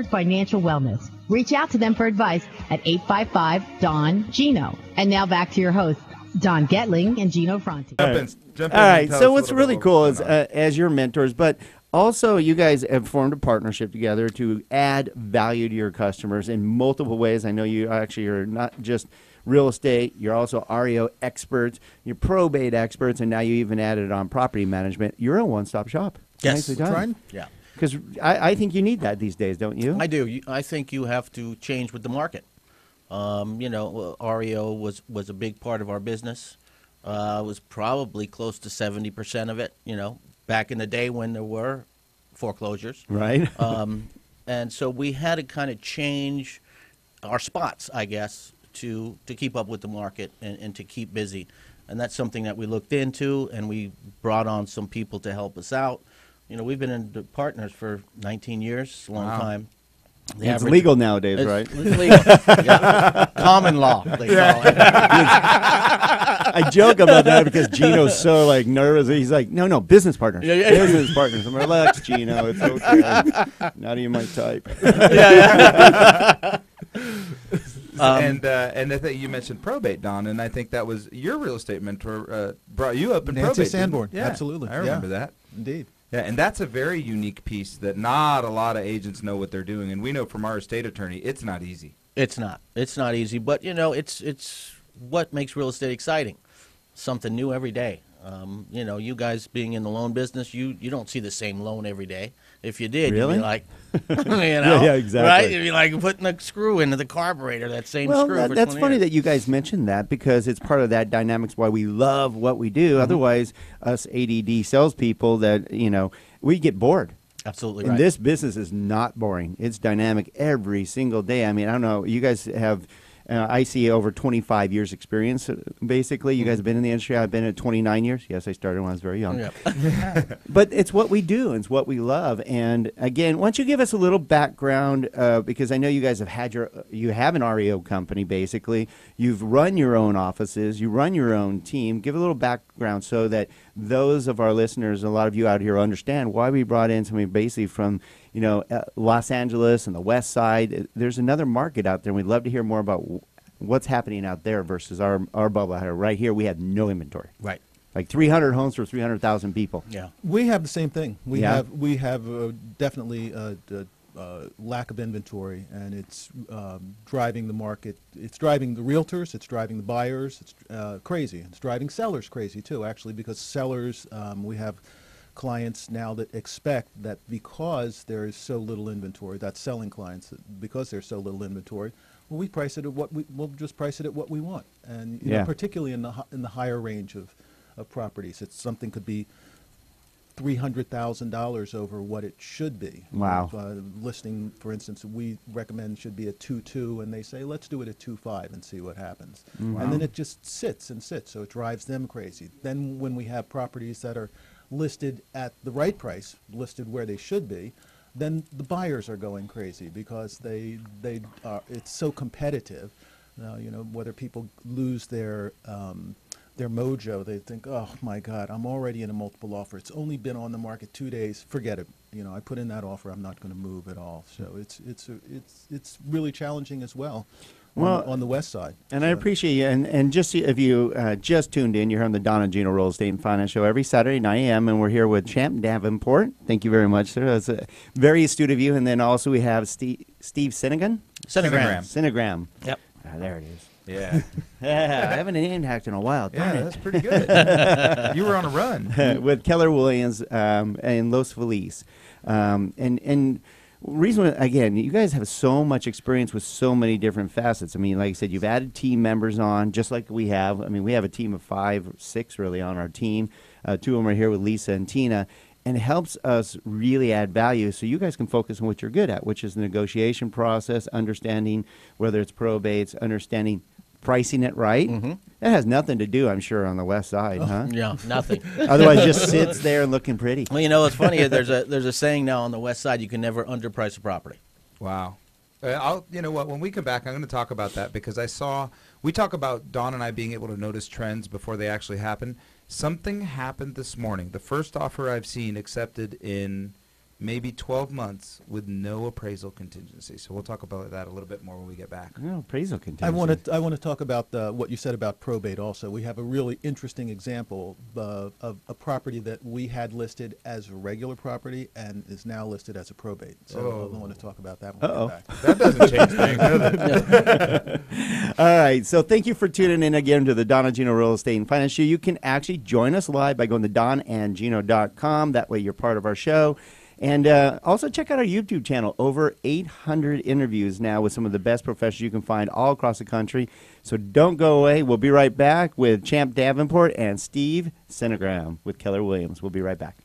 Financial wellness. Reach out to them for advice at 855-DON-GINO. And now back to your hosts, Don Getling and Gino Franti. All right. So what's really cool is as your mentors, but also you guys have formed a partnership together to add value to your customers in multiple ways. I know you actually are not just real estate, you're also REO experts, you're probate experts, and now you even added on property management. You're a one-stop shop. Yes. Nicely done. Yeah. Because I think you need that these days, don't you? I do. I think you have to change with the market. REO was a big part of our business. It was probably close to 70% of it, back in the day when there were foreclosures. Right. And so we had to kind of change our spots, I guess, to keep up with the market and to keep busy. And that's something that we looked into, and we brought on some people to help us out. We've been in partners for 19 years, a long time. It's legal nowadays, right? It's legal. Yeah. Common law, they call it. I joke about that because Gino's so nervous. He's like, no, business partners. Yeah. Business partners. I'm relaxed, Gino. It's okay. Now you might type. And the thing you mentioned probate, Don, and I think that was your real estate mentor brought you up in Nancy probate. Sanborn. Yeah, Absolutely. I remember that. Indeed. Yeah, and that's a very unique piece that not a lot of agents know what they're doing, and we know from our estate attorney, it's not easy. It's not easy, but it's what makes real estate exciting. Something new every day. You guys being in the loan business, you don't see the same loan every day. If you did, really? You'd be like, yeah, exactly. Right? You'd be like putting a screw into the carburetor, that same screw. Well, that's funny that you guys mentioned that because it's part of that dynamics why we love what we do. Mm-hmm. Otherwise, us ADD salespeople that, we get bored. Absolutely and right. This business is not boring. It's dynamic every single day. I mean, I don't know. You guys have... I see over 25 years experience, basically. You guys have been in the industry. I've been at 29 years. Yes, I started when I was very young. Yeah. But it's what we do. It's what we love. And, again, why don't you give us a little background, because I know you guys have you have an REO company, basically. You've run your own offices. You run your own team. Give a little background so that those of our listeners, a lot of you out here, understand why we brought in somebody basically from Los Angeles and the West Side. There's another market out there, and we'd love to hear more about what's happening out there versus our bubble out here. Right here, we have no inventory. Right. Like 300 homes for 300,000 people. Yeah. We have the same thing. We have definitely lack of inventory, and it's driving the market. It's driving the realtors. It's driving the buyers. It's crazy. It's driving sellers crazy, too, actually, because sellers, we have clients now that expect that because there is so little inventory, that's selling clients, because there's so little inventory, well, we'll just price it at what we want, and particularly in the higher range of properties, something could be $300,000 over what it should be. Wow. Listing, for instance, we recommend should be a 2.2, and they say let's do it at 2.5 and see what happens. Wow. And then it just sits, so it drives them crazy. Then when we have properties that are listed at the right price, listed where they should be, then the buyers are going crazy because they are. It's so competitive. Whether people lose their mojo, they think, oh my God, I'm already in a multiple offer. It's only been on the market 2 days. Forget it. I put in that offer. I'm not going to move at all. So it's really challenging as well. On the West Side. And I appreciate you. And just if you just tuned in, you're on the Don and Gino Real Estate and Finance Show every Saturday, 9 a.m., and we're here with Champ Davenport. Thank you very much, sir. That's very astute of you. And then also we have Steve Senigram. Yep. There it is. Yeah. Yeah, I haven't name hacked in a while. Yeah, that's pretty good. You were on a run. With Keller Williams and Los Feliz. And reason, again, you guys have so much experience with so many different facets. I mean, like I said, you've added team members on, just like we have. I mean, we have a team of 5 or 6 really on our team. 2 of them are here with Lisa and Tina. And it helps us really add value so you guys can focus on what you're good at, which is the negotiation process, understanding whether it's probates, understanding pricing it right. Mm-hmm. That has nothing to do, I'm sure, on the West Side, huh? Yeah, nothing. Otherwise, just sits there looking pretty. Well, it's funny. There's a saying now on the West Side: you can never underprice a property. Wow. You know what? When we come back, I'm going to talk about that because we talk about Dawn and I being able to notice trends before they actually happen. Something happened this morning. The first offer I've seen accepted in maybe 12 months with no appraisal contingency. So we'll talk about that a little bit more when we get back. Oh, appraisal contingency. I want to talk about what you said about probate also. We have a really interesting example of a property that we had listed as a regular property and is now listed as a probate. So I want to talk about that when we get back. That doesn't change things, does it? All right, so thank you for tuning in again to the Don and Gino Real Estate and Finance Show. You can actually join us live by going to donandgino.com. That way you're part of our show. And also check out our YouTube channel. Over 800 interviews now with some of the best professionals you can find all across the country. So don't go away. We'll be right back with Champ Davenport and Steve Senigram with Keller Williams. We'll be right back.